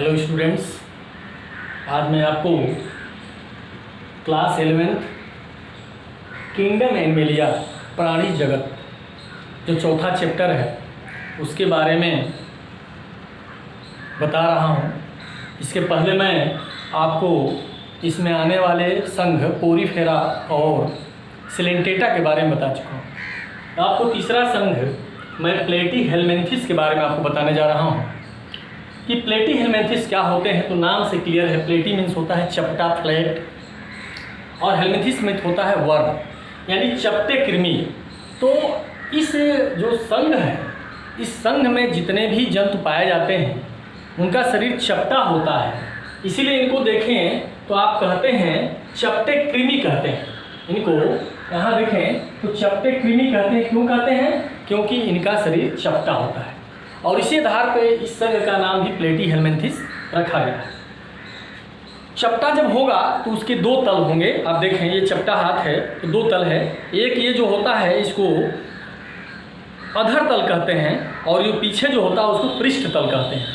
Hello students, आज मैं आपको क्लास 11th किंगडम एनिमलिया प्राणी जगत जो चौथा चैप्टर है उसके बारे में बता रहा हूँ। इसके पहले मैं आपको इसमें आने वाले संघ पोरीफेरा और सिलेंटेटा के बारे में बता चुका हूँ। आपको तीसरा संघ मैं प्लेटीहेलमिन्थेस के बारे में आपको बताने जा रहा हूँ कि प्लेटीहेलमिन्थेस क्या होते हैं। तो नाम से क्लियर है, प्लेटी मीन्स होता है चपटा, फ्लैट, और हेलमिन्थेस मीन्स होता है वर्म यानी चपटे कृमि। तो इस जो संघ है, इस संघ में जितने भी जंतु पाए जाते हैं उनका शरीर चपटा होता है, इसीलिए इनको देखें तो आप कहते हैं चपटे कृमि कहते हैं। इनको यहाँ देखें तो चपटे कृमि कहते हैं। क्यों कहते हैं? क्योंकि इनका शरीर चपटा होता है और इसी आधार पर इस संघ का नाम भी प्लेटीहेलमिन्थेस रखा गया है। चपटा जब होगा तो उसके दो तल होंगे। आप देखें ये चपटा हाथ है तो दो तल है। एक ये जो होता है इसको अधर तल कहते हैं और ये पीछे जो होता है उसको पृष्ठ तल कहते हैं।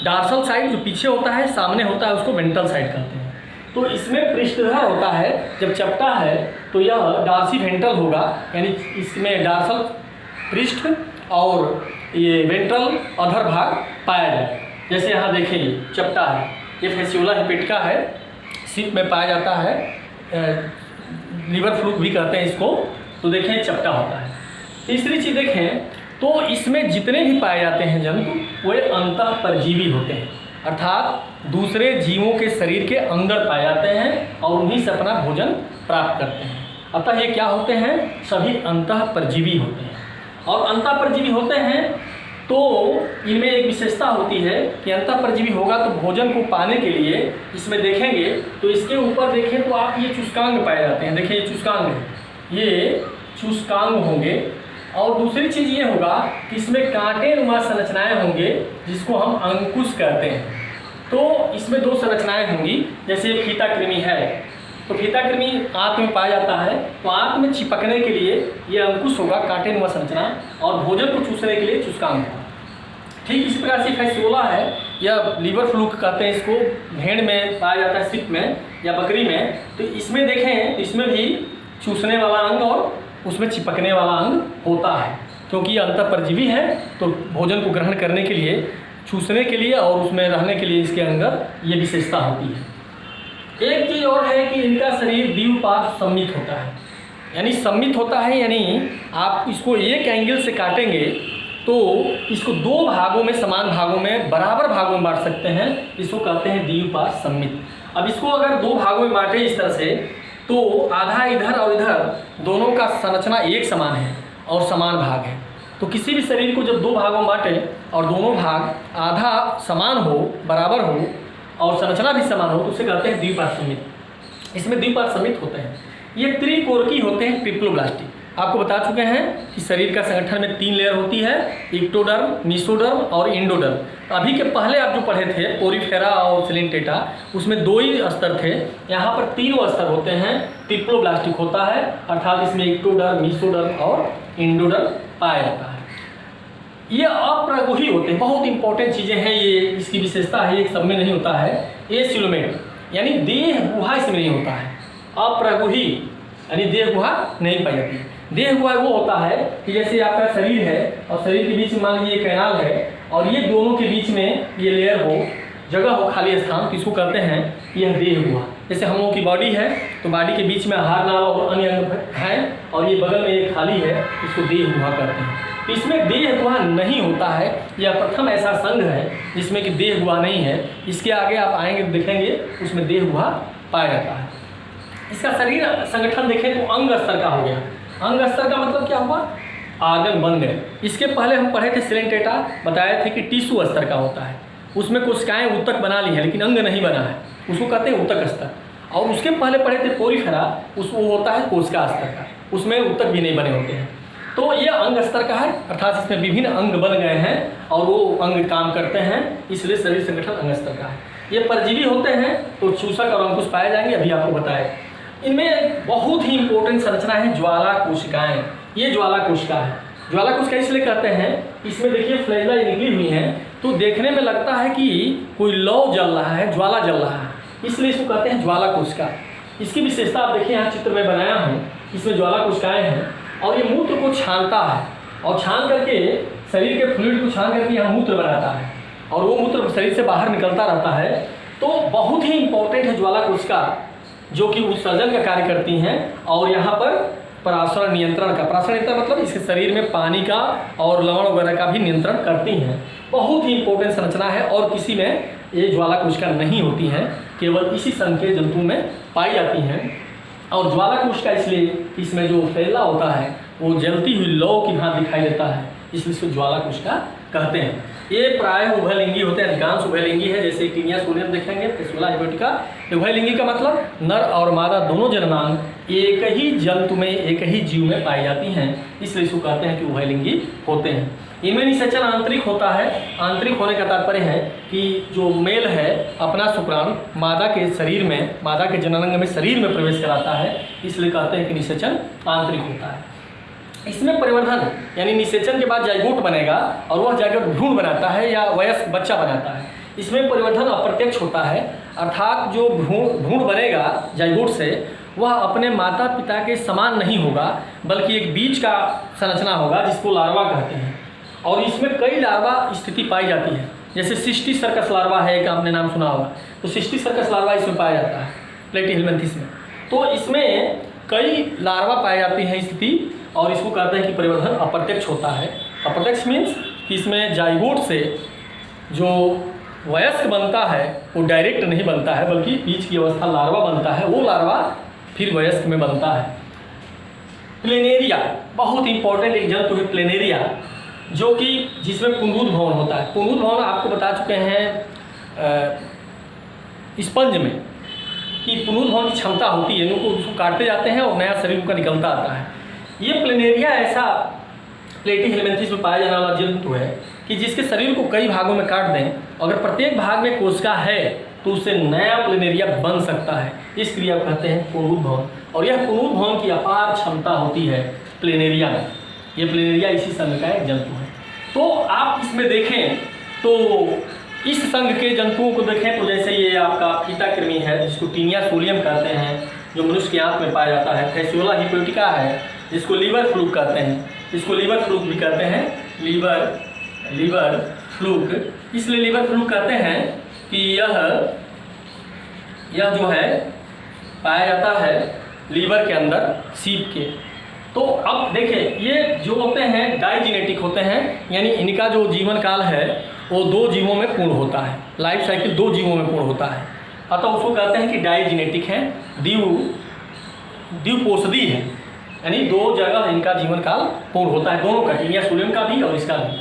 डार्सल साइड जो पीछे होता है, सामने होता है, उसको वेंट्रल साइड कहते हैं। तो इसमें पृष्ठधर होता है। जब चपटा है तो यह डार्सी वेंट्रल होगा, यानी इसमें डार्सल पृष्ठ और ये वेंट्रल अधर भाग पाया जाए। जैसे यहाँ देखें ये चपटा है, ये फैसियोला हेपेटिका है, सिर में पाया जाता है, लिवर फ्लूक भी कहते हैं इसको। तो देखें चपटा होता है। तीसरी चीज़ देखें तो इसमें जितने भी पाए जाते हैं जंतु वे अंतःपरजीवी होते हैं, अर्थात दूसरे जीवों के शरीर के अंदर पाए जाते हैं और उन्हीं से अपना भोजन प्राप्त करते हैं। अतः ये क्या होते हैं? सभी अंतःपरजीवी होते हैं। और अंतःपरजीवी होते हैं तो इनमें एक विशेषता होती है कि अंतःपरजीवी होगा तो भोजन को पाने के लिए इसमें देखेंगे तो इसके ऊपर देखें तो आप ये चुस्कांग पाए जाते हैं। देखिए ये चुस्कांग है, ये चुस्कांग होंगे। और दूसरी चीज़ ये होगा कि इसमें कांटेनुमा संरचनाएं होंगे जिसको हम अंकुश कहते हैं। तो इसमें दो संरचनाएं होंगी। जैसे फीता कृमि है तो फीता कृमि आंत में पाया जाता है, तो आंत में चिपकने के लिए ये अंकुश होगा, कांटेनुमा संरचना, और भोजन को चूसने के लिए चुस्कांग होगा। ठीक इसी प्रकार से फैसियोला है या लिवर फ्लूक कहते हैं इसको, भेड़ में पाया जाता है, सिप में या बकरी में। तो इसमें देखें तो इसमें भी चूसने वाला अंग और उसमें चिपकने वाला अंग होता है, क्योंकि ये अंतःपरजीवी है तो भोजन को ग्रहण करने के लिए, चूसने के लिए और उसमें रहने के लिए इसके अंदर ये विशेषता होती है। एक चीज़ और है कि इनका शरीर द्विपार्श्व सममित होता है, यानी सममित होता है, यानी आप इसको एक एंगल से काटेंगे तो इसको दो भागों में, समान भागों में, बराबर भागों में बांट सकते हैं। इसको कहते हैं द्विपार्श्व सममित। अब इसको अगर दो भागों में बांटें इस तरह से तो आधा इधर और इधर दोनों का संरचना एक समान है और समान भाग है। तो किसी भी शरीर को जब दो भागों में बांटें और दोनों भाग आधा समान हो, बराबर हो और संरचना भी समान हो तो उसे कहते हैं द्विपार्श्व सममित। इसमें द्विपार्श्व सममित होते हैं। ये त्रिकोरकी होते हैं, ट्रिप्लोब्लास्टिक। आपको बता चुके हैं कि शरीर का संगठन में 3 लेयर होती है, इक्टोडर्म, मेसोडर्म और एंडोडर्म। अभी के पहले आप जो पढ़े थे पोरीफेरा और सिलेंटेटा, उसमें 2 ही स्तर थे। यहाँ पर 3 स्तर होते हैं। ट्रिप्लोब्लास्टिक होता है, अर्थात इसमें इक्टोडर्म, मेसोडर्म और एंडोडर्म पाया जाता है। ये अप्रगुही होते हैं, बहुत इंपॉर्टेंट चीज़ें हैं ये, इसकी विशेषता है, एक सब में नहीं होता है। एसिलोमेट यानी देह गुहा इसमें नहीं होता है। अप्रगुही यानी देह गुहा नहीं पाई जाती है। देह गुहा वो होता है कि जैसे आपका शरीर है और शरीर के बीच में मान लीजिए कैनाल है और ये दोनों के बीच में ये लेयर हो, जगह हो, खाली स्थान, तो इसको कहते हैं यह देह गुहा। जैसे हम लोगों की बॉडी है तो बॉडी के बीच में आहार नाल और अन्य अंग हैं और ये बगल में एक खाली है, इसको देह गुहा कहते हैं। तो इसमें देह गुहा नहीं होता है। यह प्रथम ऐसा संघ है जिसमें कि देह गुहा नहीं है। इसके आगे आप आएंगे तो देखेंगे उसमें देह गुहा पाया जाता है। इसका शरीर संगठन देखें तो अंग स्तर का हो गया। अंग स्तर का मतलब क्या हुआ? आर्गन बन गए। इसके पहले हम पढ़े थे सिलेंटेटा, बताए थे कि टिश्यू स्तर का होता है, उसमें कोशिकाएं ऊतक बना ली है लेकिन अंग नहीं बना है, उसको कहते हैं ऊतक स्तर। और उसके पहले पढ़े थे पोरीफेरा, वो होता है कोशिका स्तर का, उसमें ऊतक भी नहीं बने होते हैं। तो ये अंग स्तर का है, अर्थात इसमें विभिन्न अंग बन गए हैं और वो अंग काम करते हैं, इसलिए शरीर संगठन अंग स्तर का है। ये परजीवी होते हैं तो चूसक और अंकुश पाए जाएंगे, अभी आपको बताए। इनमें बहुत ही इंपॉर्टेंट संरचना है ज्वाला कोशिकाएं। ये ज्वाला कोशिका है ज्वाला कोशिका इसलिए कहते हैं, इसमें देखिए फ्लैजिला निकली हुई हैं, तो देखने में लगता है कि कोई लौ जल रहा है, ज्वाला जल रहा है, इसलिए इसको कहते हैं ज्वाला कोशिका। इसकी विशेषता आप देखिए यहाँ चित्र में बनाया हूँ, इसमें ज्वाला कोशिकाएँ हैं और ये मूत्र को छानता है और छान करके शरीर के फ्लूइड को छान करके यहाँ मूत्र बनाता है और वो मूत्र शरीर से बाहर निकलता रहता है। तो बहुत ही इंपॉर्टेंट है ज्वाला कोशिका, जो कि उत्सर्जन का कार्य करती हैं और यहाँ पर परासरण नियंत्रण का, परासरण नियंत्रण मतलब इसके शरीर में पानी का और लवण वगैरह का भी नियंत्रण करती हैं। बहुत ही इंपॉर्टेंट संरचना है और किसी में ये ज्वाला कोशिका नहीं होती हैं, केवल इसी संघ के जंतु में पाई जाती हैं। और ज्वाला कोशिका इसलिए इसमें जो फ्लैजिला होता है वो जलती हुई लौ की भांति दिखाई देता है, इसलिए इसको ज्वाला कोशिका कहते हैं। ये प्रायः उभयलिंगी होते हैं, अधिकांश उभयलिंगी है, जैसे टीनिया सोलियम देखेंगे, फेसुला हिपोटिका। उभयलिंगी का मतलब नर और मादा दोनों जन्मांग एक ही जंतु में, एक ही जीव में पाई जाती हैं, इसलिए इसको कहते हैं कि उभयलिंगी होते हैं। इनमें निषेचन आंतरिक होता है। आंतरिक होने का तात्पर्य है कि जो मेल है अपना शुक्राणु मादा के शरीर में, मादा के जननांग में शरीर में प्रवेश कराता है, इसलिए कहते हैं कि निषेचन आंतरिक होता है। इसमें परिवर्धन यानी निषेचन के बाद जाइगोट बनेगा और वह जाइगोट भ्रूण बनाता है या वयस्क बच्चा बनाता है। इसमें परिवर्धन अप्रत्यक्ष होता है, अर्थात जो भ्रूण बनेगा जाइगोट से वह अपने माता पिता के समान नहीं होगा, बल्कि एक बीज का संरचना होगा जिसको लार्वा कहते हैं। और इसमें कई लार्वा स्थिति पाई जाती है, जैसे सिस्टिस सर्कस लार्वा है, एक आपने नाम सुना होगा, तो सिस्टिस सर्कस लार्वा इसमें पाया जाता है प्लेटीहेलमिन्थेस में। तो इसमें कई लार्वा पाई जाती हैं स्थिति, और इसको कहते हैं कि परिवर्धन अप्रत्यक्ष होता है। अप्रत्यक्ष मीन्स कि इसमें जाइगोट से जो वयस्क बनता है वो डायरेक्ट नहीं बनता है, बल्कि बीज की अवस्था लार्वा बनता है, वो लार्वा फिर वयस्क में बनता है। प्लेनेरिया बहुत इंपॉर्टेंट एक जंतु है प्लेनेरिया, जो कि जिसमें पुनरुद्ध भवन होता है। पुनरुद्ध भवन आपको बता चुके हैं स्पंज में कि पुनरुद्ध भवन की क्षमता होती है, इनको उसको काटते जाते हैं और नया शरीर उनका निकलता आता है। ये प्लेनेरिया ऐसा प्लेटीहेलमिन्थेस में पाया जाने वाला जंतु है कि जिसके शरीर को कई भागों में काट दें, अगर प्रत्येक भाग में कोशिका है तो उससे नया प्लेनेरिया बन सकता है। इस क्रिया को कहते हैं पुनरुद्ध भवन, और यह पुनरुद्ध भवन की अपार क्षमता होती है प्लेनेरिया में। ये प्लेनेरिया इसी संघ का एक जंतु है। तो आप इसमें देखें तो इस संघ के जंतुओं को देखें तो जैसे ये आपका फीता कृमि है जिसको टीनिया सोलियम कहते हैं, जो मनुष्य के आंत में पाया जाता है। फेसुला हिपोटिका है जिसको लीवर फ्लूक कहते हैं, इसको लीवर फ्लूक भी कहते हैं, लीवर फ्लूक। इसलिए लीवर फ्लूक कहते हैं कि यह जो है पाया जाता है लीवर के अंदर सीप के। तो अब देखें ये जो होते हैं डाइजेनेटिक होते हैं, यानी इनका जो जीवन काल है वो 2 जीवों में पूर्ण होता है, लाइफ साइकिल 2 जीवों में पूर्ण होता है, अतः उसको कहते हैं कि डाइजेनेटिक है, द्विपोषदी है, यानी 2 जगह इनका जीवन काल पूर्ण होता है, दोनों का, टीनिया सोलियम का भी और इसका भी।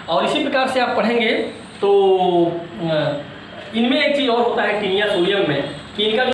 और इसी प्रकार से आप पढ़ेंगे तो इनमें एक चीज़ और होता है टीनिया सोलियम में कि इनका